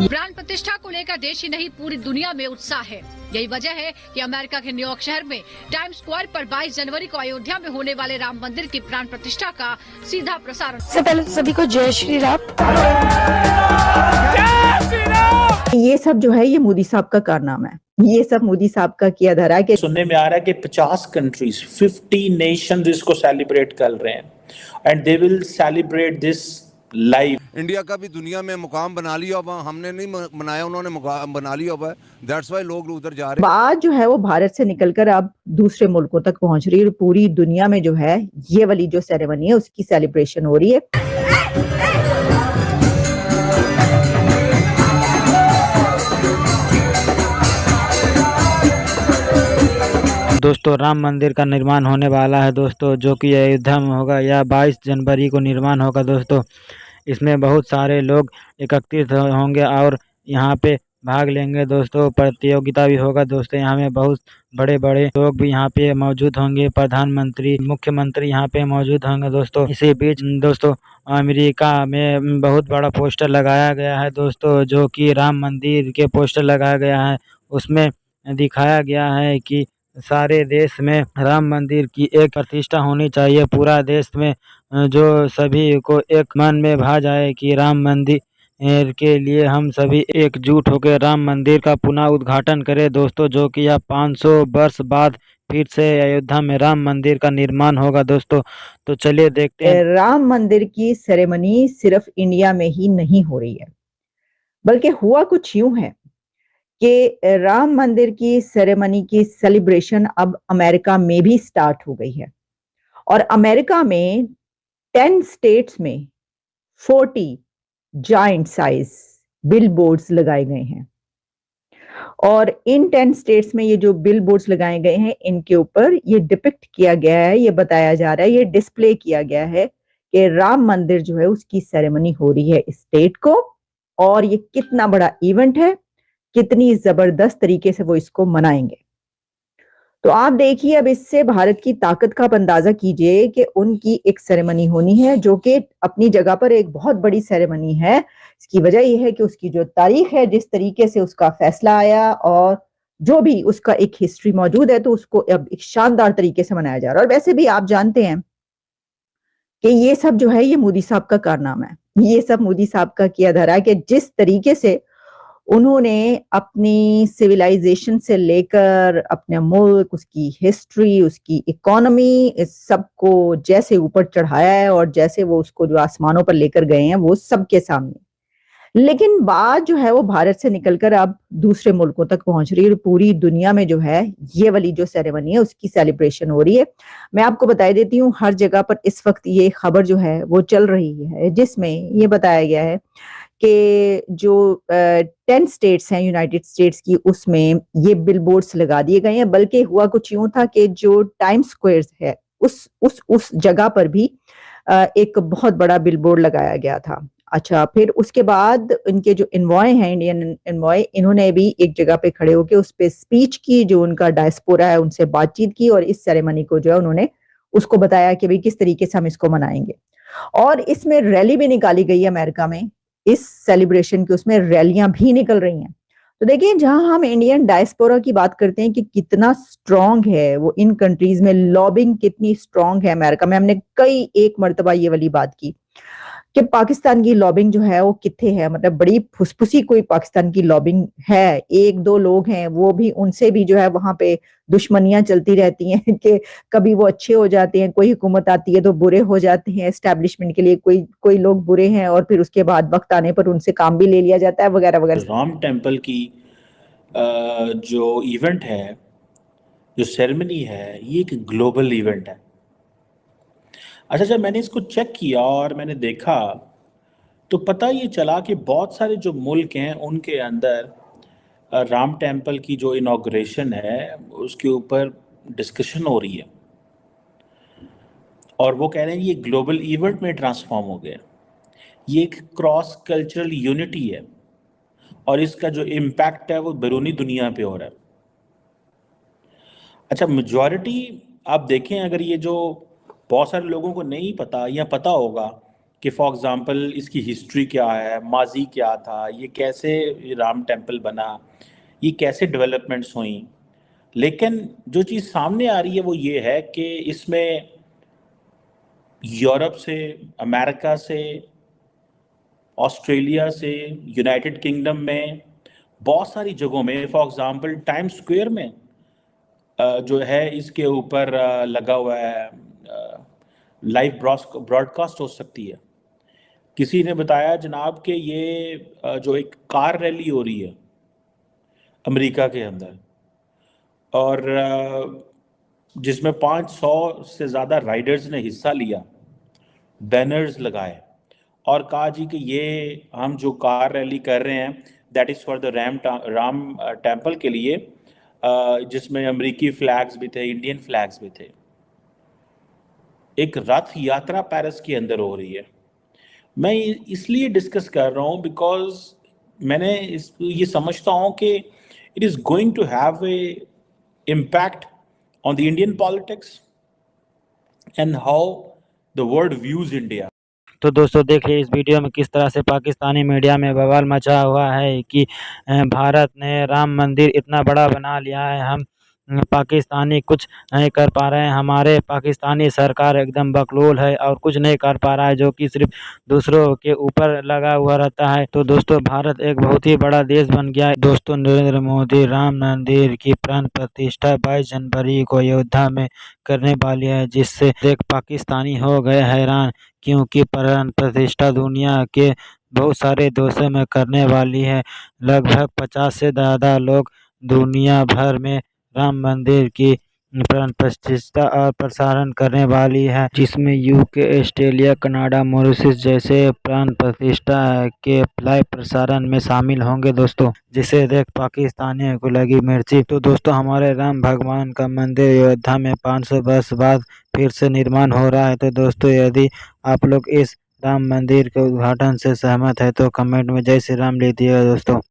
प्राण प्रतिष्ठा को लेकर देश ही नहीं पूरी दुनिया में उत्साह है। यही वजह है कि अमेरिका के न्यूयॉर्क शहर में टाइम्स स्क्वायर पर 22 जनवरी को अयोध्या में होने वाले राम मंदिर की प्राण प्रतिष्ठा का सीधा प्रसारण। सबसे पहले तो सभी को जय श्री राम। ये सब जो है ये मोदी साहब का कारनामा है, ये सब मोदी साहब का किया धरा है। कि सुनने में आ रहा है कि 50 कंट्रीज 50 नेशंस इसको सेलिब्रेट कर रहे हैं and they will celebrate this live. India का भी दुनिया में मुकाम बना लिया हुआ, हमने नहीं बनाया, उन्होंने मुकाम बना लिया हुआ है। दैट्स व्हाई लोग उधर जा रहे हैं। बात जो है वो भारत से निकलकर अब दूसरे मुल्कों तक पहुंच रही है और पूरी दुनिया में जो है ये वाली जो सेरेमनी है उसकी सेलिब्रेशन हो रही है। दोस्तों राम मंदिर का निर्माण होने वाला है दोस्तों, जो कि अयोध्या में होगा। यह 22 जनवरी को निर्माण होगा दोस्तों। इसमें बहुत सारे लोग एकत्रित होंगे और यहाँ पे भाग लेंगे दोस्तों। प्रतियोगिता भी होगा दोस्तों। यहाँ में बहुत बड़े बड़े लोग भी यहाँ पे मौजूद होंगे। प्रधानमंत्री, मुख्यमंत्री यहाँ पे मौजूद होंगे दोस्तों। इसी बीच दोस्तों अमेरिका में बहुत बड़ा पोस्टर लगाया गया है दोस्तों, जो कि राम मंदिर के पोस्टर लगाया गया है। उसमें दिखाया गया है कि सारे देश में राम मंदिर की एक प्रतिष्ठा होनी चाहिए। पूरा देश में जो सभी को एक मन में भा जाए कि राम मंदिर के लिए हम सभी एकजुट होकर राम मंदिर का पुनः उद्घाटन करें दोस्तों, जो कि यह 500 वर्ष बाद फिर से अयोध्या में राम मंदिर का निर्माण होगा दोस्तों। तो चलिए देखते हैं। राम मंदिर की सेरेमनी सिर्फ इंडिया में ही नहीं हो रही है, बल्कि हुआ कुछ यूं है कि राम मंदिर की सेरेमनी की सेलिब्रेशन अब अमेरिका में भी स्टार्ट हो गई है। और अमेरिका में 10 स्टेट्स में 40 जायंट साइज बिल बोर्ड्स लगाए गए हैं। और इन 10 स्टेट्स में ये जो बिल बोर्ड्स लगाए गए हैं इनके ऊपर ये डिपिक्ट किया गया है, ये बताया जा रहा है, ये डिस्प्ले किया गया है कि राम मंदिर जो है उसकी सेरेमनी हो रही है इस स्टेट को, और ये कितना बड़ा इवेंट है, कितनी जबरदस्त तरीके से वो इसको मनाएंगे। तो आप देखिए, अब इससे भारत की ताकत का आप अंदाजा कीजिए कि उनकी एक सेरेमनी होनी है जो कि अपनी जगह पर एक बहुत बड़ी सेरेमनी है। इसकी वजह यह है कि उसकी जो तारीख है, जिस तरीके से उसका फैसला आया और जो भी उसका एक हिस्ट्री मौजूद है, तो उसको अब एक शानदार तरीके से मनाया जा रहा है। और वैसे भी आप जानते हैं कि ये सब जो है ये मोदी साहब का कारनामा है, ये सब मोदी साहब का किया धरा है कि जिस तरीके से उन्होंने अपनी सिविलाइजेशन से लेकर अपने मुल्क, उसकी हिस्ट्री, उसकी इकोनॉमी, इस सब को जैसे ऊपर चढ़ाया है और जैसे वो उसको जो आसमानों पर लेकर गए हैं वो सबके सामने। लेकिन बात जो है वो भारत से निकलकर अब दूसरे मुल्कों तक पहुंच रही है और पूरी दुनिया में जो है ये वाली जो सेरेमनी है उसकी सेलिब्रेशन हो रही है। मैं आपको बता देती हूँ, हर जगह पर इस वक्त ये खबर जो है वो चल रही है, जिसमें ये बताया गया है कि जो 10 स्टेट्स हैं यूनाइटेड स्टेट्स की, उसमें ये बिलबोर्ड्स लगा दिए गए हैं। बल्कि हुआ कुछ यूं था कि जो टाइम्स स्क्वायर है उस जगह पर भी एक बहुत बड़ा बिलबोर्ड लगाया गया था। अच्छा, फिर उसके बाद इनके जो एनवॉय हैं, इंडियन एनवॉय, इन्होंने भी एक जगह पे खड़े होकर उस पे स्पीच की, जो उनका डायस्पोरा है उनसे बातचीत की और इस सेरेमनी को जो है उन्होंने उसको बताया कि भाई किस तरीके से हम इसको मनाएंगे। और इसमें रैली भी निकाली गई है अमेरिका में, इस सेलिब्रेशन की उसमें रैलियां भी निकल रही हैं। तो देखिए, जहां हम इंडियन डायस्पोरा की बात करते हैं कि कितना स्ट्रांग है वो इन कंट्रीज में, लॉबिंग कितनी स्ट्रांग है अमेरिका में, हमने कई एक मर्तबा ये वाली बात की कि पाकिस्तान की लॉबिंग जो है वो कितने है, मतलब बड़ी फुसफुसी कोई पाकिस्तान की लॉबिंग है। एक दो लोग हैं, वो भी, उनसे भी जो है वहां पे दुश्मनियां चलती रहती हैं कि कभी वो अच्छे हो जाते हैं, कोई हुकूमत आती है तो बुरे हो जाते हैं, एस्टैब्लिशमेंट के लिए कोई लोग बुरे हैं और फिर उसके बाद वक्त आने पर उनसे काम भी ले लिया जाता है, वगैरह वगैरह। राम टेम्पल की जो इवेंट है, जो सेरेमनी है, ये एक ग्लोबल इवेंट है। अच्छा, जब मैंने इसको चेक किया और मैंने देखा तो पता ये चला कि बहुत सारे जो मुल्क हैं उनके अंदर राम टेम्पल की जो इनॉग्रेशन है उसके ऊपर डिस्कशन हो रही है और वो कह रहे हैं ये ग्लोबल इवेंट में ट्रांसफॉर्म हो गया। ये एक क्रॉस कल्चरल यूनिटी है और इसका जो इम्पैक्ट है वो बैरूनी दुनिया पे हो रहा है। अच्छा, मेजॉरिटी आप देखें, अगर ये जो बहुत सारे लोगों को नहीं पता या पता होगा कि फॉर एग्ज़ाम्पल इसकी हिस्ट्री क्या है, माजी क्या था, ये कैसे राम टेम्पल बना, ये कैसे डेवलपमेंट्स हुई। लेकिन जो चीज़ सामने आ रही है वो ये है कि इसमें यूरोप से, अमेरिका से, ऑस्ट्रेलिया से, यूनाइटेड किंगडम में, बहुत सारी जगहों में, फॉर एग्ज़ाम्पल टाइम स्क्वायर में जो है इसके ऊपर लगा हुआ है, लाइव ब्रॉडकास्ट हो सकती है। किसी ने बताया जनाब कि ये जो एक कार रैली हो रही है अमेरिका के अंदर, और जिसमें 500 से ज़्यादा राइडर्स ने हिस्सा लिया, बैनर्स लगाए और कहा जी कि ये हम जो कार रैली कर रहे हैं that is for the Ram temple के लिए, जिसमें अमेरिकी फ्लैग्स भी थे, इंडियन फ्लैग्स भी थे। एक रथ यात्रा पेरिस के अंदर हो रही है। मैं इसलिए डिस्कस कर रहा हूँ बिकॉज मैंने ये समझता हूँ कि it is going to have a impact on the Indian politics and how the world views India. तो दोस्तों देखिए इस वीडियो में किस तरह से पाकिस्तानी मीडिया में बवाल मचा हुआ है कि भारत ने राम मंदिर इतना बड़ा बना लिया है, हम पाकिस्तानी कुछ नहीं कर पा रहे हैं, हमारे पाकिस्तानी सरकार एकदम बकलोल है और कुछ नहीं कर पा रहा है, जो कि सिर्फ दूसरों के ऊपर लगा हुआ रहता है। तो दोस्तों भारत एक बहुत ही बड़ा देश बन गया है। दोस्तों नरेंद्र मोदी राम मंदिर की प्राण प्रतिष्ठा 22 जनवरी को अयोध्या में करने वाली है, जिससे एक पाकिस्तानी हो गए हैरान, क्योंकि प्राण प्रतिष्ठा दुनिया के बहुत सारे देशों में करने वाली है। लगभग 50 से ज़्यादा लोग दुनिया भर में राम मंदिर की प्राण प्रतिष्ठा और प्रसारण करने वाली है, जिसमें यूके, ऑस्ट्रेलिया, कनाडा, मॉरिशस जैसे प्राण प्रतिष्ठा के लाइव प्रसारण में शामिल होंगे दोस्तों, जिसे देख पाकिस्तानियों को लगी मिर्ची। तो दोस्तों हमारे राम भगवान का मंदिर अयोध्या में 500 वर्ष बाद फिर से निर्माण हो रहा है। तो दोस्तों यदि आप लोग इस राम मंदिर के उद्घाटन से सहमत है तो कमेंट में जय श्री राम लिख दिएगा दोस्तों।